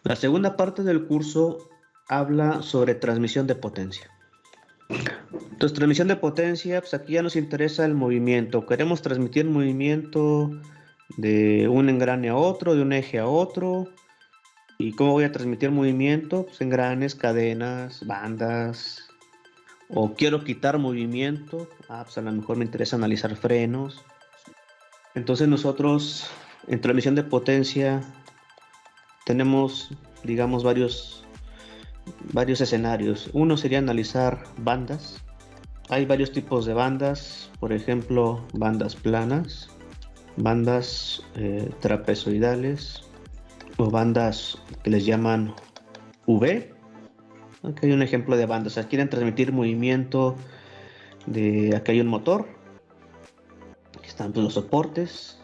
La segunda parte del curso habla sobre transmisión de potencia. Entonces, transmisión de potencia, pues aquí ya nos interesa el movimiento. Queremos transmitir movimiento de un engrane a otro, de un eje a otro. ¿Y cómo voy a transmitir movimiento? Pues engranes, cadenas, bandas. O quiero quitar movimiento. Pues a lo mejor me interesa analizar frenos. Entonces nosotros en transmisión de potencia tenemos, digamos, varios escenarios. Uno sería analizar bandas. Hay varios tipos de bandas, por ejemplo, bandas planas, bandas trapezoidales o bandas que les llaman V. Aquí hay un ejemplo de bandas. O sea, quieren transmitir movimiento de... Aquí hay un motor. Aquí están pues, los soportes.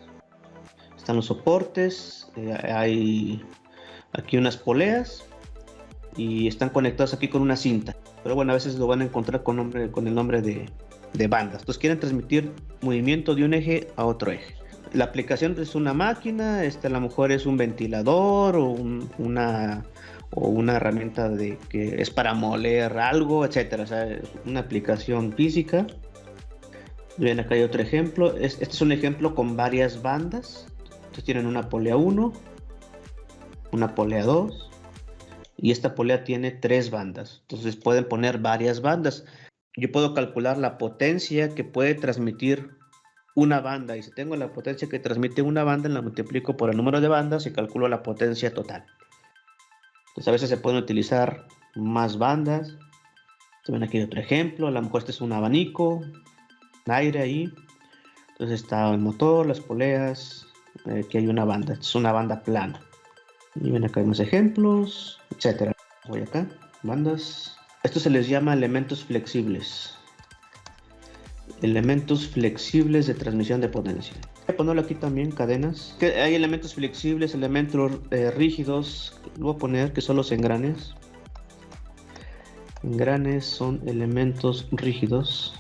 Están los soportes. Hay aquí unas poleas. Y están conectados aquí con una cinta. Pero bueno, a veces lo van a encontrar con el nombre de bandas. Entonces quieren transmitir movimiento de un eje a otro eje. La aplicación es una máquina, a lo mejor es un ventilador o una herramienta que es para moler algo, etcétera. O sea, es una aplicación física. Bien, acá hay otro ejemplo. Este es un ejemplo con varias bandas. Entonces tienen una polea 1, una polea 2. Y esta polea tiene 3 bandas. Entonces pueden poner varias bandas. Yo puedo calcular la potencia que puede transmitir una banda. Y si tengo la potencia que transmite una banda, la multiplico por el número de bandas y calculo la potencia total. Entonces a veces se pueden utilizar más bandas. Ven aquí otro ejemplo. A lo mejor este es un abanico, aire ahí. Entonces está el motor, las poleas. Aquí hay una banda. Es una banda plana. Y ven acá hay unos ejemplos, etcétera. Voy acá, bandas. Esto se les llama elementos flexibles. Elementos flexibles de transmisión de potencia. Voy a ponerlo aquí también, cadenas. Hay elementos flexibles, elementos rígidos. Lo voy a poner que son los engranes. Engranes son elementos rígidos.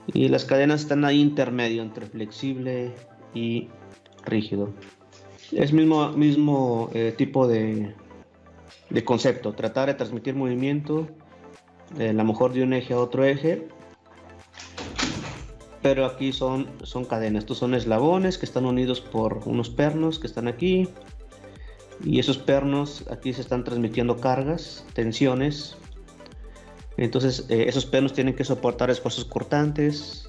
Y las cadenas están ahí intermedio entre flexible y rígido. Es mismo tipo de concepto, tratar de transmitir movimiento a lo mejor de un eje a otro eje, pero aquí son cadenas. Estos son eslabones que están unidos por unos pernos que están aquí, y esos pernos aquí se están transmitiendo cargas, tensiones. Entonces esos pernos tienen que soportar esfuerzos cortantes.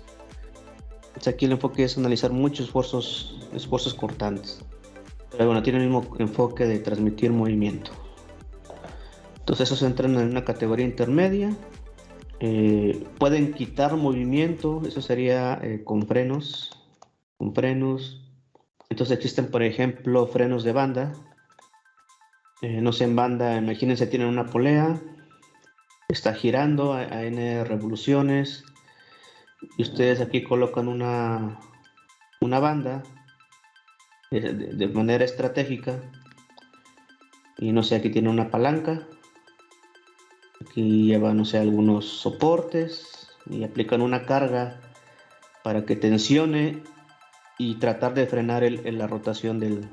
Entonces, aquí el enfoque es analizar muchos esfuerzos cortantes. Pero bueno, tiene el mismo enfoque de transmitir movimiento. Entonces esos entran en una categoría intermedia. Pueden quitar movimiento, eso sería con frenos. Entonces existen, por ejemplo, frenos de banda. No sé, en banda, imagínense, tienen una polea, está girando a n revoluciones, y ustedes aquí colocan una banda de manera estratégica, y no sé, aquí tiene una palanca, aquí lleva, no sé, algunos soportes y aplican una carga para que tensione y tratar de frenar la rotación de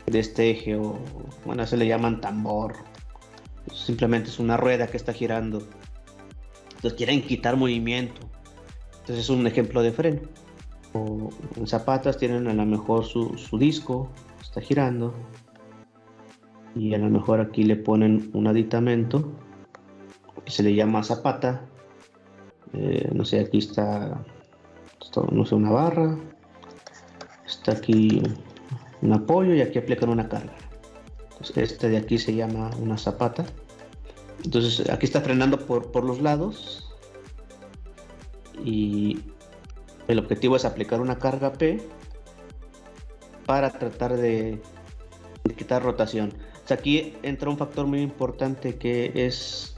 este eje, o bueno, se le llaman tambor. Simplemente es una rueda que está girando. Entonces quieren quitar movimiento. Entonces es un ejemplo de freno. O en zapatas tienen a lo mejor su disco, está girando, y a lo mejor aquí le ponen un aditamento que se le llama zapata. No sé, aquí está, no sé, una barra, está aquí un apoyo y aquí aplican una carga. Entonces este de aquí se llama una zapata. Entonces aquí está frenando por los lados, y el objetivo es aplicar una carga P para tratar de quitar rotación. O sea, aquí entra un factor muy importante que es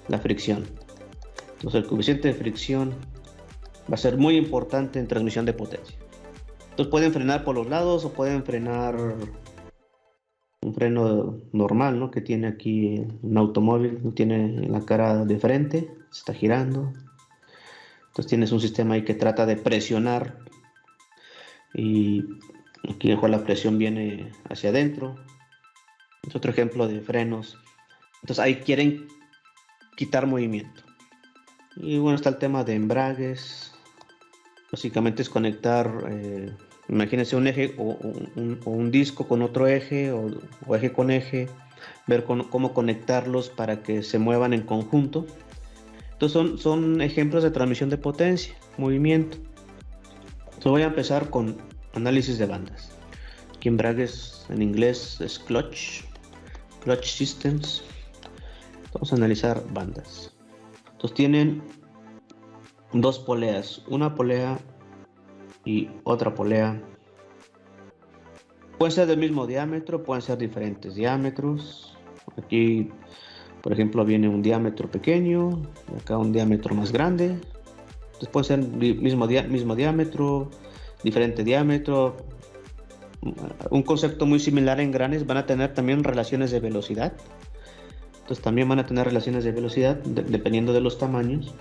la fricción. Entonces el coeficiente de fricción va a ser muy importante en transmisión de potencia. Entonces pueden frenar por los lados o pueden frenar un freno normal, ¿no? Que tiene aquí un automóvil, tiene la cara de frente, se está girando. Entonces tienes un sistema ahí que trata de presionar, y aquí mejor la presión viene hacia adentro. Es otro ejemplo de frenos. Entonces ahí quieren quitar movimiento. Y bueno, está el tema de embragues. Básicamente es conectar, imagínense un eje o un disco con otro eje o eje con eje, ver cómo conectarlos para que se muevan en conjunto. Entonces son ejemplos de transmisión de potencia, movimiento. Entonces voy a empezar con análisis de bandas. Aquí embragues en inglés es clutch systems. Vamos a analizar bandas. Entonces tienen dos poleas, una polea y otra polea. Pueden ser del mismo diámetro, pueden ser diferentes diámetros. Aquí, por ejemplo, viene un diámetro pequeño, y acá un diámetro más grande. Entonces puede ser mismo diámetro, diferente diámetro. Un concepto muy similar en granes, van a tener también relaciones de velocidad. Entonces también van a tener relaciones de velocidad dependiendo de los tamaños.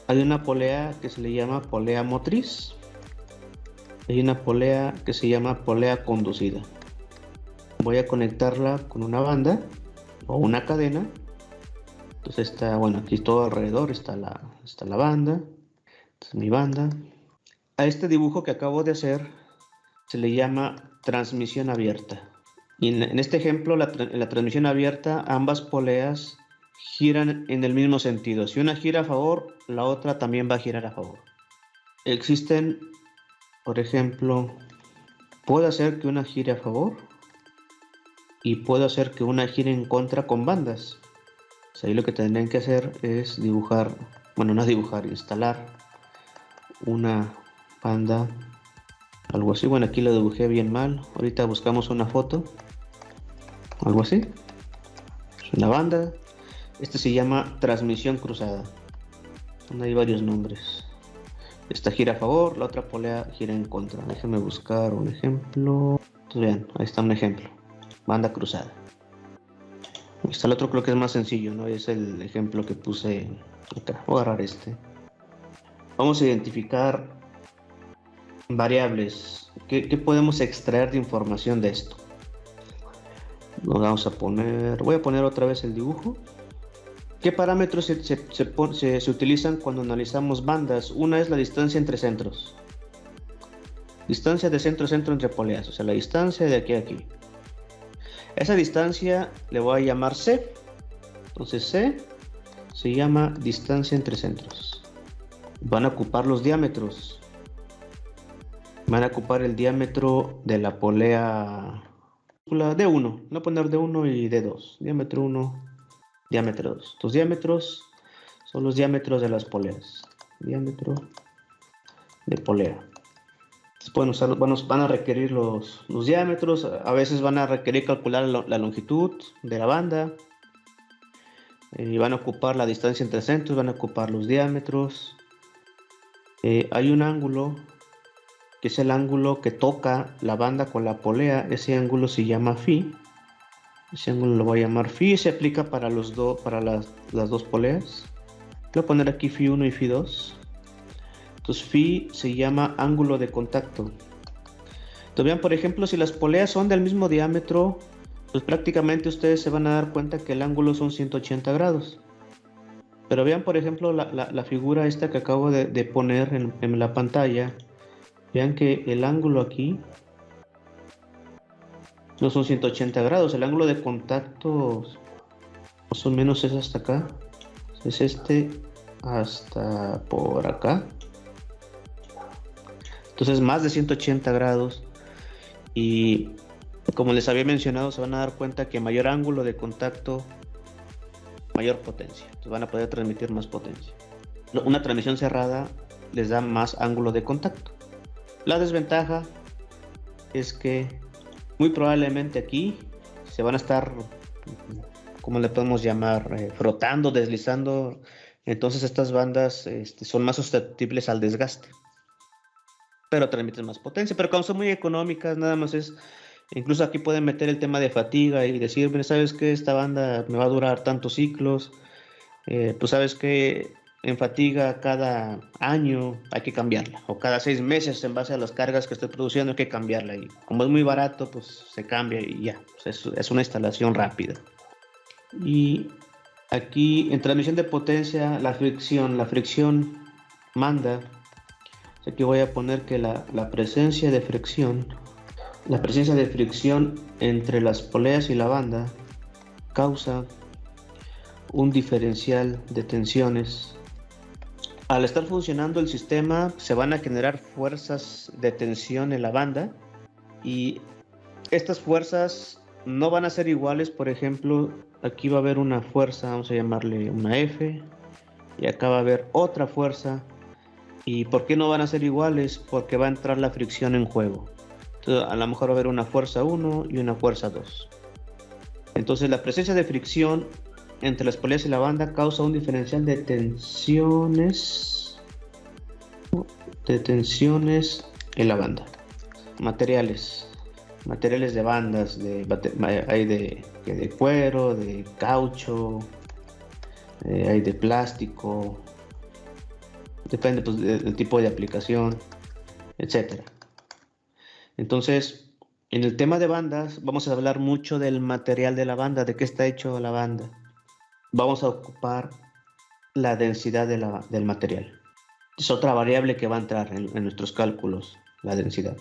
Hay una polea que se le llama polea motriz. Hay una polea que se llama polea conducida. Voy a conectarla con una banda o una cadena. Entonces está, bueno, aquí todo alrededor está la banda. Esta es mi banda. A este dibujo que acabo de hacer se le llama transmisión abierta. Y en este ejemplo, en la transmisión abierta, ambas poleas giran en el mismo sentido. Si una gira a favor, la otra también va a girar a favor. Existen, por ejemplo, puedo hacer que una gire a favor y puedo hacer que una gire en contra con bandas. O sea, ahí lo que tendrían que hacer es dibujar, bueno, no dibujar, instalar una banda, algo así. Bueno, aquí lo dibujé bien mal. Ahorita buscamos una foto. Algo así. Es una banda. Este se llama transmisión cruzada. Hay varios nombres. Esta gira a favor, la otra polea gira en contra. Déjenme buscar un ejemplo. Entonces, vean, ahí está un ejemplo. Banda cruzada. Aquí está el otro, creo que es más sencillo, ¿no? Es el ejemplo que puse acá. Voy a agarrar este. Vamos a identificar variables. ¿Qué podemos extraer de información de esto? Nos vamos a poner, voy a poner otra vez el dibujo. ¿Qué parámetros se utilizan cuando analizamos bandas? Una es la distancia entre centros. Distancia de centro a centro entre poleas, o sea, la distancia de aquí a aquí. Esa distancia le voy a llamar C. Entonces C se llama distancia entre centros. Van a ocupar los diámetros. Van a ocupar el diámetro de la polea D1, voy a poner D1 y D2, diámetro 1, diámetro 2. Estos diámetros son los diámetros de las poleas, diámetro de polea. Pueden usar, van a requerir los diámetros, a veces van a requerir calcular la longitud de la banda, y van a ocupar la distancia entre centros, van a ocupar los diámetros. Hay un ángulo que es el ángulo que toca la banda con la polea. Ese ángulo se llama phi. Ese ángulo lo voy a llamar phi. Se aplica para las dos poleas. Voy a poner aquí phi 1 y phi 2. Entonces phi se llama ángulo de contacto. Entonces vean, por ejemplo, si las poleas son del mismo diámetro, pues prácticamente ustedes se van a dar cuenta que el ángulo son 180 grados. Pero vean, por ejemplo, la figura esta que acabo de poner en la pantalla. Vean que el ángulo aquí no son 180 grados, el ángulo de contacto más o menos es hasta acá, es este hasta por acá. Entonces más de 180 grados, y como les había mencionado, se van a dar cuenta que mayor ángulo de contacto, mayor potencia. Entonces van a poder transmitir más potencia. Una transmisión cerrada les da más ángulo de contacto. La desventaja es que muy probablemente aquí se van a estar, ¿cómo le podemos llamar? Frotando, deslizando. Entonces estas bandas son más susceptibles al desgaste, pero transmiten más potencia. Pero como son muy económicas, nada más es, incluso aquí pueden meter el tema de fatiga y decir, ¿sabes qué? Esta banda me va a durar tantos ciclos. Pues sabes que en fatiga cada año hay que cambiarla, o cada 6 meses en base a las cargas que estoy produciendo hay que cambiarla, y como es muy barato, pues se cambia y ya, pues es una instalación rápida. Y aquí en transmisión de potencia, la fricción manda. Aquí voy a poner que la presencia de fricción entre las poleas y la banda causa un diferencial de tensiones. Al estar funcionando el sistema, se van a generar fuerzas de tensión en la banda, y estas fuerzas no van a ser iguales. Por ejemplo, aquí va a haber una fuerza, vamos a llamarle una F, y acá va a haber otra fuerza. ¿Y por qué no van a ser iguales? Porque va a entrar la fricción en juego. Entonces, a lo mejor va a haber una fuerza 1 y una fuerza 2. Entonces, la presencia de fricción entre las poleas y la banda causa un diferencial de tensiones en la banda. Materiales de bandas, hay de cuero, de caucho, hay de plástico, depende pues, del tipo de aplicación, etcétera. Entonces, en el tema de bandas vamos a hablar mucho del material de la banda, de qué está hecho la banda. Vamos a ocupar la densidad del material. Es otra variable que va a entrar en nuestros cálculos, la densidad.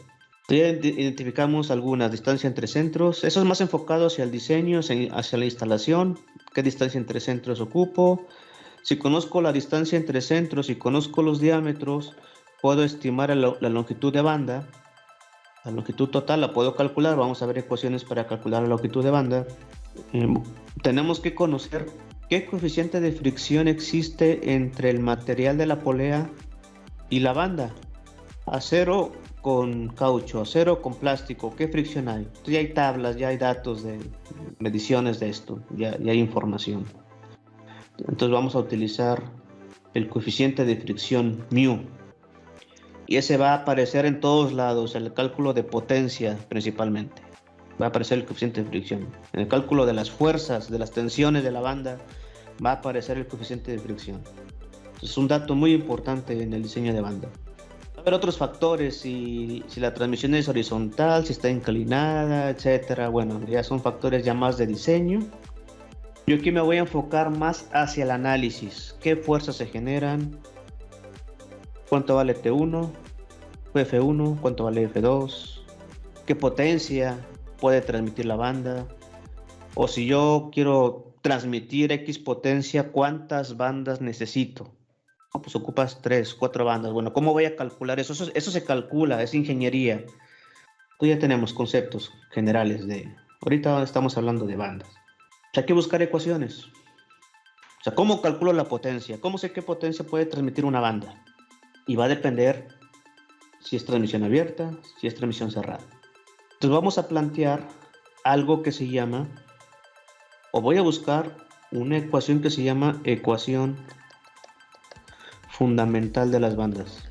Ya identificamos algunas: distancia entre centros. Eso es más enfocado hacia el diseño, hacia la instalación. ¿Qué distancia entre centros ocupo? Si conozco la distancia entre centros y conozco los diámetros, puedo estimar la longitud de banda. La longitud total la puedo calcular. Vamos a ver ecuaciones para calcular la longitud de banda. Tenemos que conocer qué coeficiente de fricción existe entre el material de la polea y la banda. Acero con caucho, acero con plástico, ¿qué fricción hay? Entonces ya hay tablas, ya hay datos de mediciones de esto, ya hay información. Entonces vamos a utilizar el coeficiente de fricción μ, y ese va a aparecer en todos lados, en el cálculo de potencia principalmente. Va a aparecer el coeficiente de fricción. En el cálculo de las fuerzas, de las tensiones de la banda, va a aparecer el coeficiente de fricción. Entonces, es un dato muy importante en el diseño de banda. Va a haber otros factores, si la transmisión es horizontal, si está inclinada, etcétera. Bueno, ya son factores ya más de diseño. Yo aquí me voy a enfocar más hacia el análisis. ¿Qué fuerzas se generan? ¿Cuánto vale T1? F1, ¿cuánto vale F2? ¿Qué potencia puede transmitir la banda? O si yo quiero transmitir X potencia, ¿cuántas bandas necesito? No, pues ocupas 3, 4 bandas. Bueno, ¿cómo voy a calcular eso? Eso se calcula, es ingeniería. Pues ya tenemos conceptos generales de... Ahorita estamos hablando de bandas. Hay que buscar ecuaciones. O sea, ¿cómo calculo la potencia? ¿Cómo sé qué potencia puede transmitir una banda? Y va a depender si es transmisión abierta, si es transmisión cerrada. Entonces vamos a plantear algo que se llama, o voy a buscar una ecuación que se llama ecuación fundamental de las bandas.